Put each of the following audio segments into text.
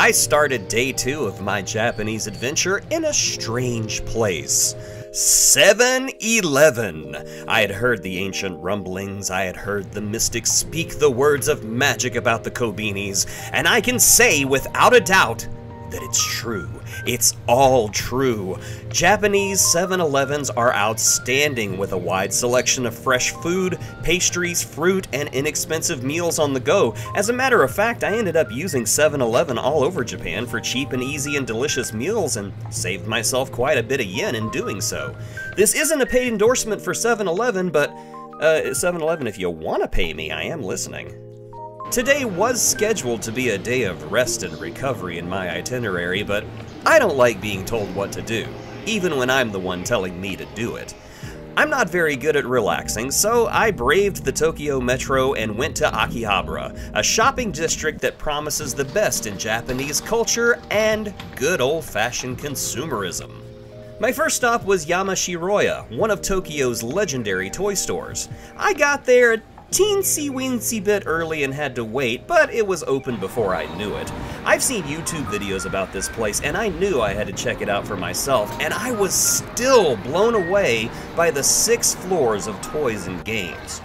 I started day 2 of my Japanese adventure in a strange place. 7-Eleven. I had heard the ancient rumblings, I had heard the mystics speak the words of magic about the Kobinis, and I can say without a doubt that it's true. It's all true. Japanese 7-Elevens are outstanding with a wide selection of fresh food, pastries, fruit, and inexpensive meals on the go. As a matter of fact, I ended up using 7-Eleven all over Japan for cheap and easy and delicious meals and saved myself quite a bit of yen in doing so. This isn't a paid endorsement for 7-Eleven, but 7-Eleven, if you want to pay me, I am listening. Today was scheduled to be a day of rest and recovery in my itinerary, but I don't like being told what to do, even when I'm the one telling me to do it. I'm not very good at relaxing, so I braved the Tokyo Metro and went to Akihabara, a shopping district that promises the best in Japanese culture and good old-fashioned consumerism. My first stop was Yamashiroya, one of Tokyo's legendary toy stores. I got there a teensy-weensy bit early and had to wait, but it was open before I knew it. I've seen YouTube videos about this place, and I knew I had to check it out for myself, and I was still blown away by the 6 floors of toys and games.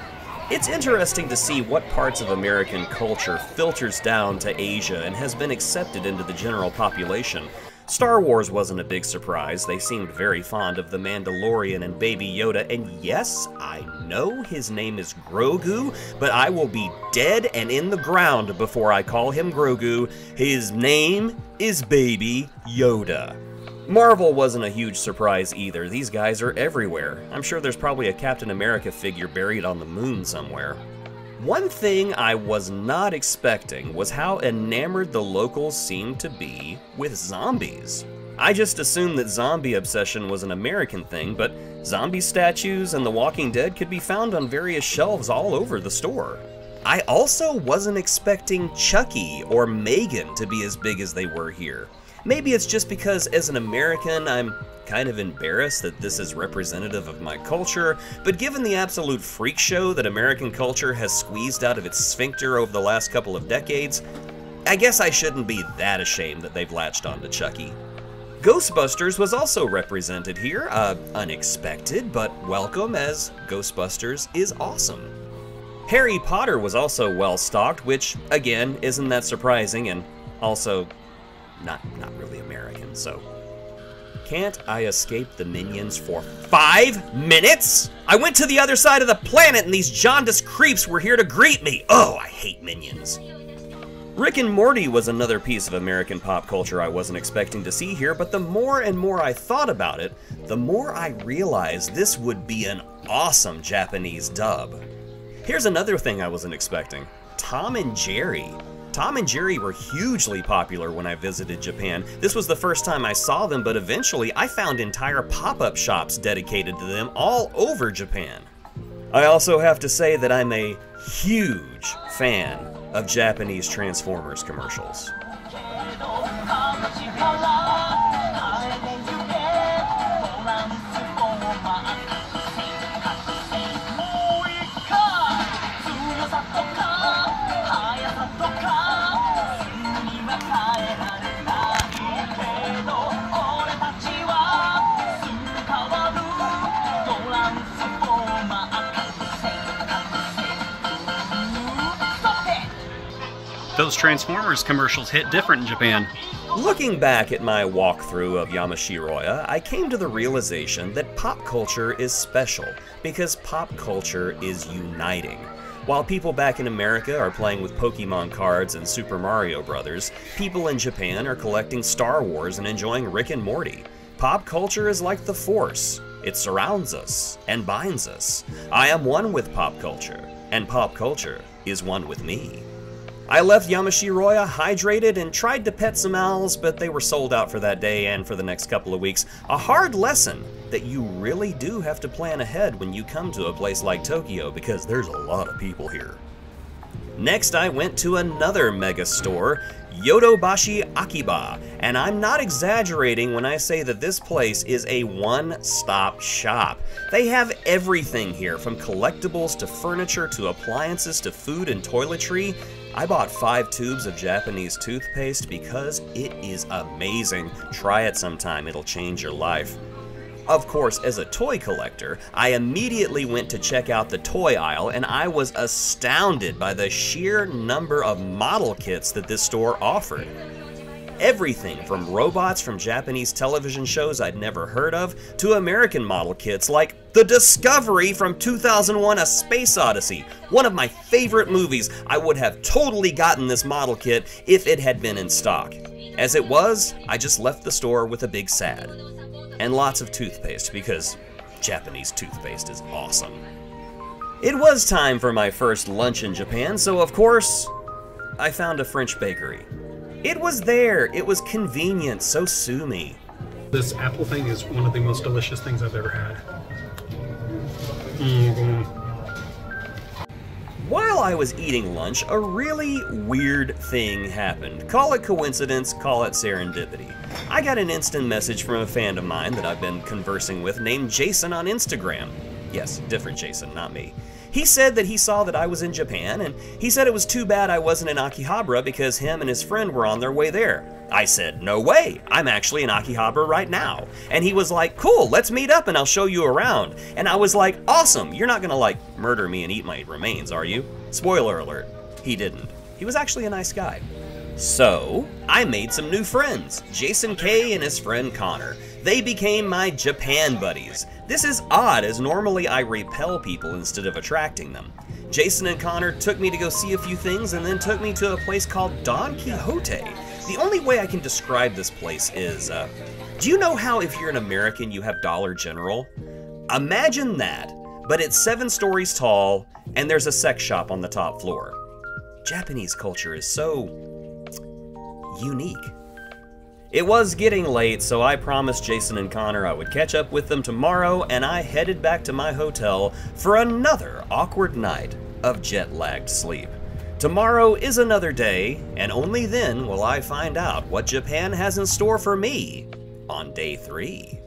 It's interesting to see what parts of American culture filters down to Asia and has been accepted into the general population. Star Wars wasn't a big surprise. They seemed very fond of the Mandalorian and Baby Yoda, and yes, I know his name is Grogu, but I will be dead and in the ground before I call him Grogu. His name is Baby Yoda. Marvel wasn't a huge surprise either. These guys are everywhere. I'm sure there's probably a Captain America figure buried on the moon somewhere. One thing I was not expecting was how enamored the locals seemed to be with zombies. I just assumed that zombie obsession was an American thing, but zombie statues and The Walking Dead could be found on various shelves all over the store. I also wasn't expecting Chucky or Megan to be as big as they were here. Maybe it's just because as an American, I'm kind of embarrassed that this is representative of my culture, but given the absolute freak show that American culture has squeezed out of its sphincter over the last couple of decades, I guess I shouldn't be that ashamed that they've latched onto Chucky. Ghostbusters was also represented here, unexpected, but welcome, as Ghostbusters is awesome. Harry Potter was also well stocked, which, again, isn't that surprising, and also not really American, so. Can't I escape the minions for 5 minutes? I went to the other side of the planet and these jaundiced creeps were here to greet me. Oh, I hate minions. Rick and Morty was another piece of American pop culture I wasn't expecting to see here, but the more and more I thought about it, the more I realized this would be an awesome Japanese dub. Here's another thing I wasn't expecting. Tom and Jerry. Tom and Jerry were hugely popular when I visited Japan. This was the first time I saw them, but eventually I found entire pop-up shops dedicated to them all over Japan. I also have to say that I'm a huge fan of Japanese Transformers commercials. Those Transformers commercials hit different in Japan. Looking back at my walkthrough of Yamashiroya, I came to the realization that pop culture is special because pop culture is uniting. While people back in America are playing with Pokemon cards and Super Mario Brothers, people in Japan are collecting Star Wars and enjoying Rick and Morty. Pop culture is like the Force. It surrounds us and binds us. I am one with pop culture, and pop culture is one with me. I left Yamashiroya hydrated and tried to pet some owls, but they were sold out for that day and for the next couple of weeks. A hard lesson that you really do have to plan ahead when you come to a place like Tokyo because there's a lot of people here. Next, I went to another mega store, Yodobashi Akiba, and I'm not exaggerating when I say that this place is a one-stop shop. They have everything here, from collectibles to furniture to appliances to food and toiletry. I bought 5 tubes of Japanese toothpaste because it is amazing. Try it sometime, it'll change your life. Of course, as a toy collector, I immediately went to check out the toy aisle, and I was astounded by the sheer number of model kits that this store offered. Everything from robots from Japanese television shows I'd never heard of to American model kits like The Discovery from 2001: A Space Odyssey, one of my favorite movies. I would have totally gotten this model kit if it had been in stock. As it was, I just left the store with a big sad. And lots of toothpaste, because Japanese toothpaste is awesome. It was time for my first lunch in Japan, so of course, I found a French bakery. It was there, it was convenient, so sue me. This apple thing is one of the most delicious things I've ever had. While I was eating lunch, a really weird thing happened. Call it coincidence, call it serendipity. I got an instant message from a fan of mine that I've been conversing with named Jason on Instagram. Yes, different Jason, not me. He said that he saw that I was in Japan, and he said it was too bad I wasn't in Akihabara because him and his friend were on their way there. I said, no way, I'm actually in Akihabara right now. And he was like, cool, let's meet up and I'll show you around. And I was like, awesome, you're not gonna like murder me and eat my remains, are you? Spoiler alert, he didn't. He was actually a nice guy. So, I made some new friends, Jason K and his friend Connor. They became my Japan buddies. This is odd, as normally I repel people instead of attracting them. Jason and Connor took me to go see a few things and then took me to a place called Don Quixote. The only way I can describe this place is, do you know how if you're an American you have Dollar General? Imagine that, but it's 7 stories tall and there's a sex shop on the top floor. Japanese culture is so unique. It was getting late, so I promised Jason and Connor I would catch up with them tomorrow, and I headed back to my hotel for another awkward night of jet-lagged sleep. Tomorrow is another day, and only then will I find out what Japan has in store for me on day 3.